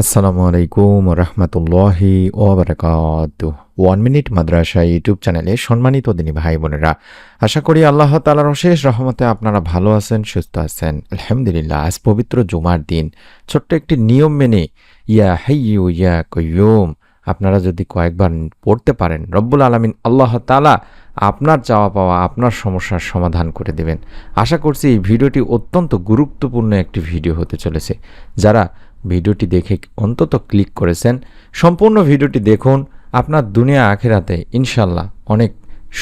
আসসালামু আলাইকুম রহমতুল্লাহি ওবরাকাতুহ। 1 মিনিট মাদ্রাসা ইউটিউব চ্যানেলে সম্মানিত দিনী ভাই বোনেরা, আশা করি আল্লাহ তাআলার অশেষ রহমতে আপনারা ভালো আছেন, সুস্থ আছেন। আলহামদুলিল্লাহ। আজ পবিত্র জুমার দিন। ছোট্ট একটি নিয়ম মেনে ইয়া হাইয়ু ইয়া কাইয়ুম আপনারা যদি কয়েকবার পড়তে পারেন, রব্বুল আলামিন আল্লাহ তাআলা আপনার চাওয়া পাওয়া, আপনার সমস্যার সমাধান করে দেবেন। আশা করছি এই ভিডিওটি অত্যন্ত গুরুত্বপূর্ণ একটি ভিডিও হতে চলেছে। যারা ভিডিওটি দেখে অন্তত ক্লিক করেছেন, সম্পূর্ণ ভিডিওটি দেখুন। আপনার দুনিয়া আখিরাতে ইনশাল্লাহ অনেক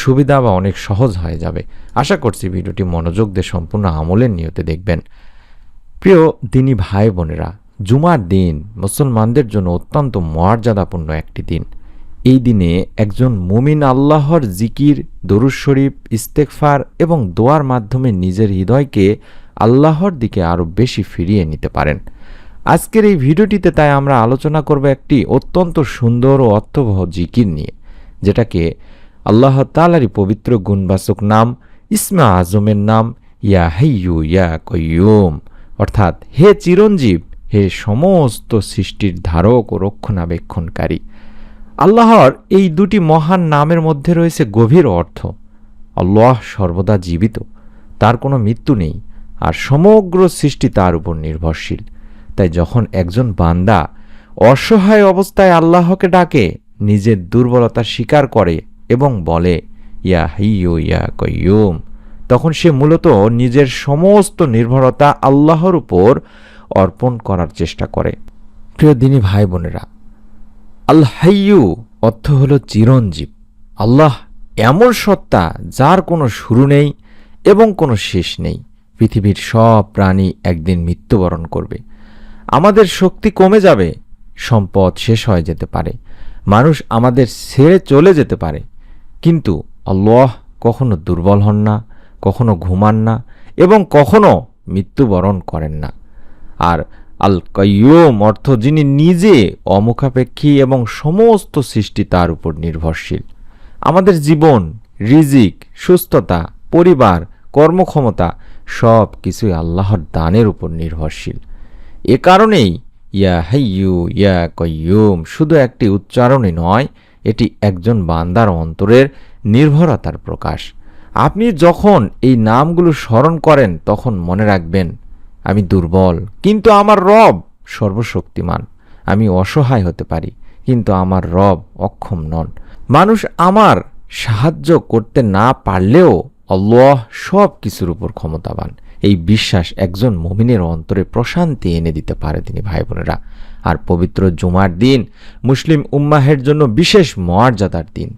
সুবিধা বা অনেক সহজ হয়ে যাবে। আশা করছি ভিডিওটি মনোযোগ দিয়ে সম্পূর্ণ আমলের নিয়তে দেখবেন। প্রিয় দিনী ভাই বোনেরা, জুমার দিন মুসলমানদের জন্য অত্যন্ত মর্যাদাপূর্ণ একটি দিন। এই দিনে একজন মুমিন আল্লাহর জিকির, দরুদ শরীফ, ইস্তেগফার এবং দোয়ার মাধ্যমে নিজের হৃদয়কে আল্লাহর দিকে আরও বেশি ফিরিয়ে নিতে পারেন। আজকের এই ভিডিওটিতে তাই আমরা আলোচনা করব একটি অত্যন্ত সুন্দর ও অর্থবহ জিকির নিয়ে, যেটাকে আল্লাহ তাআলারই পবিত্র গুণবাচক নাম, ইসমে আজমের নাম ইয়া হাইয়ু ইয়া কাইয়ুম, অর্থাৎ হে চিরঞ্জীব, হে সমস্ত সৃষ্টির ধারক ও রক্ষণাবেক্ষণকারী। আল্লাহর এই দুটি মহান নামের মধ্যে রয়েছে গভীর অর্থ। আল্লাহ সর্বদা জীবিত, তার কোনো মৃত্যু নেই, আর সমগ্র সৃষ্টি তার উপর নির্ভরশীল। তাই যখন একজন বান্দা অসহায় অবস্থায় আল্লাহকে ডাকে, নিজের দুর্বলতা স্বীকার করে এবং বলে ইয়া হাইয়ু ইয়া কাইয়ুম, তখন সে মূলত নিজের সমস্ত নির্ভরতা আল্লাহর উপর অর্পণ করার চেষ্টা করে। প্রিয় দিনী ভাই বোনেরা, আল হাইয়ু অর্থ হল চিরঞ্জীব। আল্লাহ এমন সত্তা যার কোনো শুরু নেই এবং কোনো শেষ নেই। পৃথিবীর সব প্রাণী একদিন মৃত্যুবরণ করবে। আমাদের শক্তি কমে যাবে, সম্পদ শেষ হয়ে যেতে পারে, মানুষ আমাদের ছেড়ে চলে যেতে পারে, কিন্তু আল্লাহ কখনো দুর্বল হন না, কখনো ঘুমান না এবং কখনো মৃত্যুবরণ করেন না। আর আল কাইয়ুম অর্থ যিনি নিজে অমুখাপেক্ষী এবং সমস্ত সৃষ্টি তার উপর নির্ভরশীল। আমাদের জীবন, রিজিক, সুস্থতা, পরিবার, কর্মক্ষমতা সব কিছুই আল্লাহর দানের উপর নির্ভরশীল। এ কারণেই ইয়া হাইয়ু ইয়া কাইয়ুম শুধু একটি উচ্চারণই নয়, এটি একজন বান্দার অন্তরের নির্ভরতার প্রকাশ। আপনি যখন এই নামগুলো স্মরণ করেন, তখন মনে রাখবেন, আমি দুর্বল কিন্তু আমার রব সর্বশক্তিমান। আমি অসহায় হতে পারি কিন্তু আমার রব অক্ষম নন। মানুষ আমার সাহায্য করতে না পারলেও আল্লাহ সব কিছুর উপর ক্ষমতাবান। এই বিশ্বাস একজন মুমিনের অন্তরে প্রশান্তি এনে দিতে পারে তিনি ভাই বোনেরা। আর পবিত্র জুমার দিন মুসলিম উম্মাহের জন্য বিশেষ মর্যাদার দিন।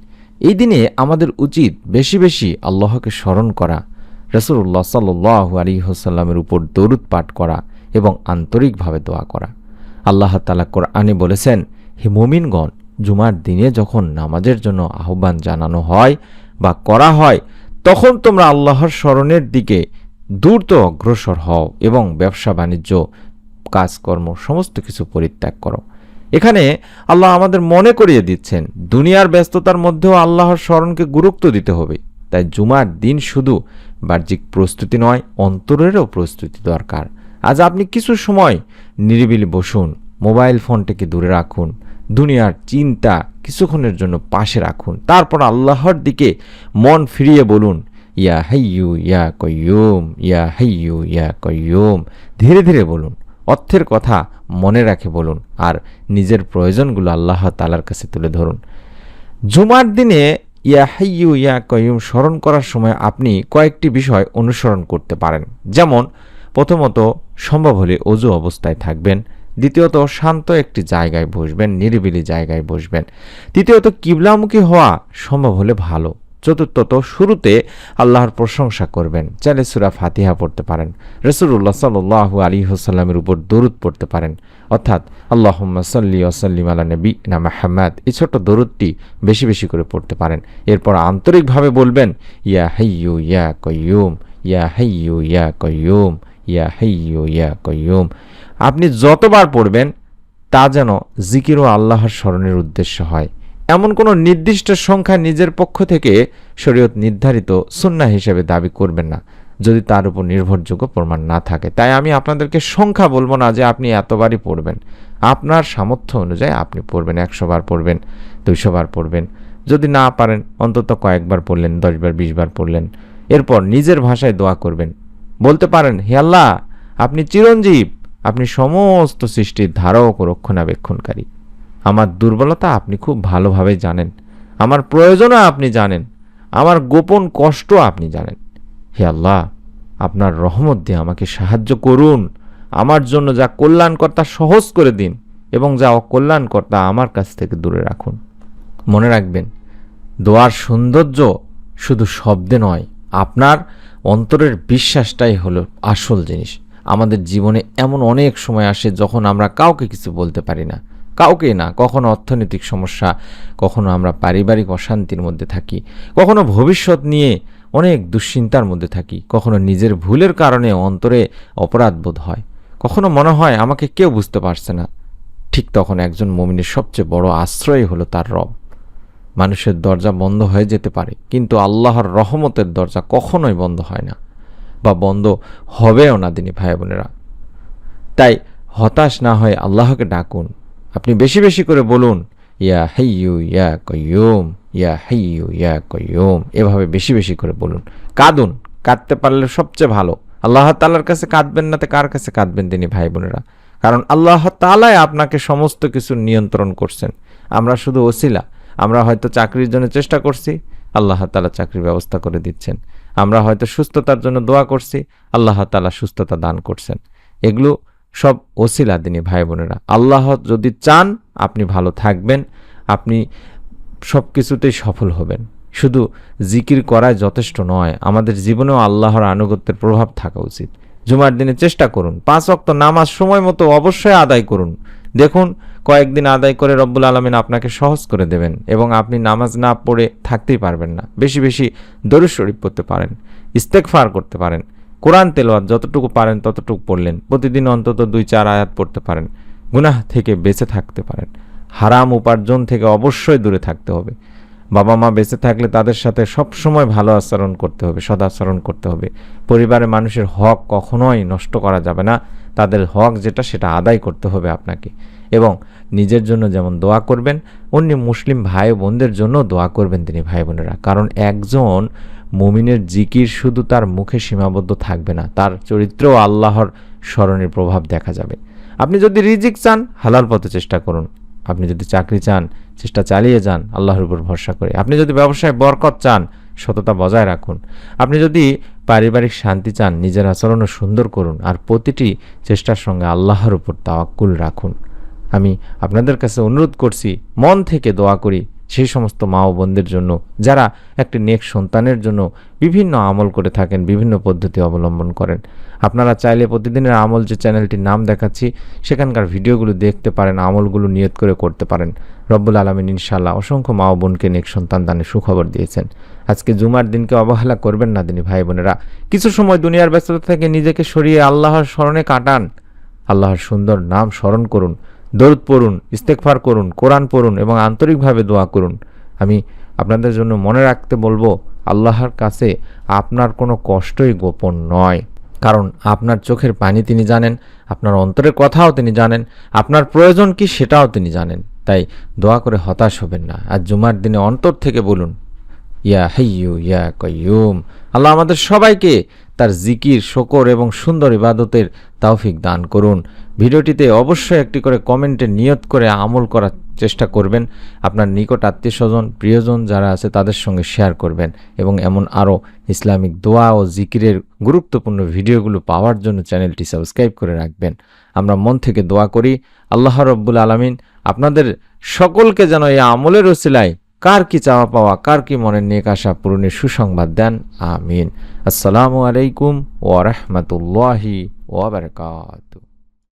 এই দিনে আমাদের উচিত বেশি বেশি আল্লাহকে স্মরণ করা, রাসূলুল্লাহ সাল্লাল্লাহু আলাইহি ওয়াসাল্লামের উপর দরুদ পাঠ করা এবং আন্তরিকভাবে দোয়া করা। আল্লাহ তাআলা কোরআনে বলেছেন, হে মুমিনগণ, জুমার দিনে যখন নামাজের জন্য আহ্বান জানানো হয় বা করা হয়, তখন তোমরা আল্লাহর স্মরণের দিকে দ্রুত অগ্রসর হও এবং ব্যবসা বাণিজ্য, কাজকর্ম সমস্ত কিছু পরিত্যাগ করো। এখানে আল্লাহ আমাদের মনে করিয়ে দিচ্ছেন, দুনিয়ার ব্যস্ততার মধ্যেও আল্লাহর স্মরণকে গুরুত্ব দিতে হবে। তাই জুমার দিন শুধু বাহ্যিক প্রস্তুতি নয়, অন্তরেরও প্রস্তুতি দরকার। আজ আপনি কিছু সময় নিরিবিলি বসুন, মোবাইল ফোনটাকে দূরে রাখুন, দুনিয়ার চিন্তা কিছুক্ষণের জন্য পাশে রাখুন, তারপর আল্লাহর দিকে মন ফিরিয়ে বলুন ইয়া হাইয়ু ইয়া কাইয়ুম, ইয়া হাইয়ু ইয়া কাইয়ুম। ধীরে ধীরে বলুন, অর্থের কথা মনে রাখে বলুন, আর নিজের প্রয়োজনগুলো আল্লাহ তাআলার কাছে তুলে ধরুন। জুমার দিনে ইয়া হাইয়ু ইয়া কাইয়ুম স্মরণ করার সময় আপনি কয়েকটি বিষয় অনুসরণ করতে পারেন। যেমন, প্রথমত সম্ভব হলে অজু অবস্থায় থাকবেন। দ্বিতীয়ত শান্ত একটি জায়গায় বসবেন, নিরিবিলি জায়গায় বসবেন। তৃতীয়ত কিবলামুখী হওয়া সম্ভব হলে ভালো। চতুর্থত শুরুতে আল্লাহর প্রশংসা করবেন, চাইলে সূরা ফাতিহা পড়তে পারেন, রাসূলুল্লাহ সাল্লাল্লাহু আলাইহি ওয়াসাল্লামের উপর দরুদ পড়তে পারেন, অর্থাৎ আল্লাহুম্মা সাল্লি ওয়া সাল্লিম আলা নাবিয়িনা মুহাম্মাদ। এই ছোট্ট দরুদটি বেশি বেশি করে পড়তে পারেন। এরপর আন্তরিকভাবে বলবেন ইয়া হাইয়ু ইয়া কাইয়ুম, ইয়া হাইয়ু ইয়া কাইয়ুম, ইয়া হাইয়ু ইয়া কাইয়ুম। আপনি যতবার পড়বেন তা যেন জিকির ও আল্লাহর স্মরণের উদ্দেশ্য হয়। এমন কোনো নির্দিষ্ট সংখ্যা নিজের পক্ষ থেকে শরীয়ত নির্ধারিত সুন্নাহ হিসেবে দাবি করবেন না, যদি তার উপর নির্ভরযোগ্য প্রমাণ না থাকে। তাই আমি আপনাদেরকে সংখ্যা বলবো না যে আপনি এতবারই পড়বেন। আপনার সামর্থ্য অনুযায়ী আপনি পড়বেন, 100 বার পড়বেন, 200 বার পড়বেন। যদি না পারেন অন্তত কয়েকবার পড়লেন, 10 বার 20 বার পড়লেন। এরপর নিজের ভাষায় দোয়া করবেন, বলতে পারেন, হে আল্লাহ, আপনি চিরঞ্জীব, আপনি সমস্ত সৃষ্টির ধারক ও রক্ষণাবেক্ষণকারী। আমার দুর্বলতা আপনি খুব ভালোভাবে জানেন, আমার প্রয়োজনও আপনি জানেন, আমার গোপন কষ্ট আপনি জানেন। হে আল্লাহ, আপনার রহমত দিয়ে আমাকে সাহায্য করুন, আমার জন্য যা কল্যাণকর তা সহজ করে দিন এবং যা অকল্যাণকর তা আমার কাছ থেকে দূরে রাখুন। মনে রাখবেন, দোয়ার সৌন্দর্য শুধু শব্দে নয়, আপনার অন্তরের বিশ্বাসটাই হলো আসল জিনিস। আমাদের জীবনে এমন অনেক সময় আসে যখন আমরা কাউকে কিছু বলতে পারি না, কাউকে না, কখনো অর্থনৈতিক সমস্যা, কখনো আমরা পারিবারিক অশান্তির মধ্যে থাকি, কখনো ভবিষ্যৎ নিয়ে অনেক দুশ্চিন্তার মধ্যে থাকি, কখনো নিজের ভুলের কারণে অন্তরে অপরাধবোধ হয়, কখনো মনে হয় আমাকে কেউ বুঝতে পারছে না। ঠিক তখন একজন মুমিনের সবচেয়ে বড় আশ্রয় হলো তার রব। মানুষের দরজা বন্ধ হয়ে যেতে পারে, কিন্তু আল্লাহর রহমতের দরজা কখনোই বন্ধ হয় না, বা বন্ধ হবেও না দিনী ভাই বোনেরা। তাই হতাশ না হয়ে আল্লাহকে ডাকুন। আপনি বেশি বেশি করে বলুন, ইয়া হাইয়ু ইয়া কাইয়ুম, ইয়া হাইয়ু ইয়া কাইয়ুম। এভাবে বেশি বেশি করে বলুন। কাঁদুন, কাঁদতে পারলে সবচেয়ে ভালো। আল্লাহ তাআলার কাছে কাঁদবেন না তো কার কাছে কাঁদবেন দিনী ভাই বোনেরা? কারণ আল্লাহ তাআলাই আপনাকে সমস্ত কিছু নিয়ন্ত্রণ করছেন, আমরা শুধু ওসিলা। আমরা হয়তো চাকরির জন্য চেষ্টা করছি, আল্লাহ তাআলা চাকরির ব্যবস্থা করে দিচ্ছেন। আমরা হয়তো সুস্থতার জন্য দোয়া করছি, আল্লাহ তাআলা সুস্থতা দান করছেন। এগুলো সব ওসিলা দিনী ভাই বোনেরা। আল্লাহ যদি চান আপনি ভালো থাকবেন, আপনি সব কিছুতেই সফল হবেন। শুধু জিকির করায় যথেষ্ট নয়, আমাদের জীবনেও আল্লাহর আনুগত্যের প্রভাব থাকা উচিত। জুমার দিনে চেষ্টা করুন 5 ওয়াক্ত নামাজ সময় মতো অবশ্যই আদায় করুন। দেখুন, কয়েকদিন আদায় করে রব্বুল আলামিন আপনাকে সহজ করে দেবেন এবং আপনি নামাজ না পড়ে থাকতেই পারবেন না। বেশি বেশি দরুদ শরীফ পড়তে পারেন, ইস্তেগফার করতে পারেন, কোরআন তেলাওয়াত যতটুকু পারেন ততটুকু পড়লেন, প্রতিদিন অন্তত 2-4 আয়াত পড়তে পারেন, গুনাহ থেকে বেঁচে থাকতে পারেন। হারাম উপার্জন থেকে অবশ্যই দূরে থাকতে হবে। বাবা মা বেঁচে থাকলে তাদের সাথে সবসময় ভালো আচরণ করতে হবে, সদাচরণ করতে হবে। পরিবারের মানুষের হক কখনোই নষ্ট করা যাবে না, তাদের হক যেটা সেটা আদায় করতে হবে আপনাকে। এবং নিজের জন্য যেমন দোয়া করবেন, অন্য মুসলিম ভাই বোনদের জন্য দোয়া করবেন তিনি ভাই বোনেরা। কারণ একজন মুমিনের জিকির শুধু তার মুখে সীমাবদ্ধ থাকবে না, তার চরিত্রেও আল্লাহর স্মরণের প্রভাব দেখা যাবে। আপনি যদি রিজিক চান, হালাল পথে চেষ্টা করুন। আপনি যদি চাকরি চান, চেষ্টা চালিয়ে যান আল্লাহর উপর ভরসা করে। আপনি যদি ব্যবসায় বরকত চান, সততা বজায় রাখুন। আপনি যদি পারিবারিক শান্তি চান, নিজের আচরণও সুন্দর করুন। আর প্রতিটি চেষ্টার সঙ্গে আল্লাহর উপর তাওয়াক্কুল রাখুন। আমি আপনাদের কাছে অনুরোধ করছি, মন থেকে দোয়া করি সেই সমস্ত মা ও বোনদের জন্য যারা একটি নেক সন্তানের জন্য বিভিন্ন আমল করে থাকেন, বিভিন্ন পদ্ধতি অবলম্বন করেন। আপনারা চাইলে প্রতিদিনের আমল যে চ্যানেলটির নাম দেখাচ্ছি সেখানকার ভিডিওগুলো দেখতে পারেন, আমলগুলো নিয়ত করে করতে পারেন। রব্বুল আলামিন ইনশাআল্লাহ অসংখ্য মা ও বোনকে নেক সন্তান দানের সুখবর দিয়েছেন। আজকে জুমার দিনকে অবহেলা করবেন না দিনী ভাই বোনেরা। কিছু সময় দুনিয়ার ব্যস্ততা থেকে নিজেকে সরিয়ে আল্লাহর স্মরণে কাটান। আল্লাহর সুন্দর নাম স্মরণ করুন, দরুদ পড়ুন, ইস্তেগফার করুন, কোরআন পড়ুন এবং আন্তরিকভাবে দোয়া করুন। আমি আপনাদের জন্য মনে রাখতে বলবো, আল্লাহর কাছে আপনার কোনো কষ্টই গোপন নয়। কারণ আপনার চোখের পানি তিনি জানেন, আপনার অন্তরের কথাও তিনি জানেন, আপনার প্রয়োজন কি সেটাও তিনি জানেন। তাই দোয়া করে হতাশ হবেন না। আর জুমার দিনে অন্তর থেকে বলুন, ইয়া হাইয়ু ইয়া কাইয়ুম। আল্লাহ আমাদের সবাইকে তার জিকির, শকর এবং সুন্দর ইবাদতের তৌফিক দান করুন। ভিডিওটিতে অবশ্যই একটি করে কমেন্টে নিয়ত করে আমল করার চেষ্টা করবেন। আপনার নিকট আত্মীয় স্বজন, প্রিয়জন যারা আছে তাদের সঙ্গে শেয়ার করবেন এবং এমন আরও ইসলামিক দোয়া ও জিকিরের গুরুত্বপূর্ণ ভিডিওগুলো পাওয়ার জন্য চ্যানেলটি সাবস্ক্রাইব করে রাখবেন। আমরা মন থেকে দোয়া করি আল্লাহ রব্বুল আলামিন আপনাদের সকলকে যেন এই আমলের ওসিলায় কার কি চাওয়া পাওয়া, কার কি মনের নেক আশা পূরণের সুসংবাদ দেন। আমিন। আসসালামু আলাইকুম ওয়া রাহমাতুল্লাহি ওয়া বারাকাতুহু।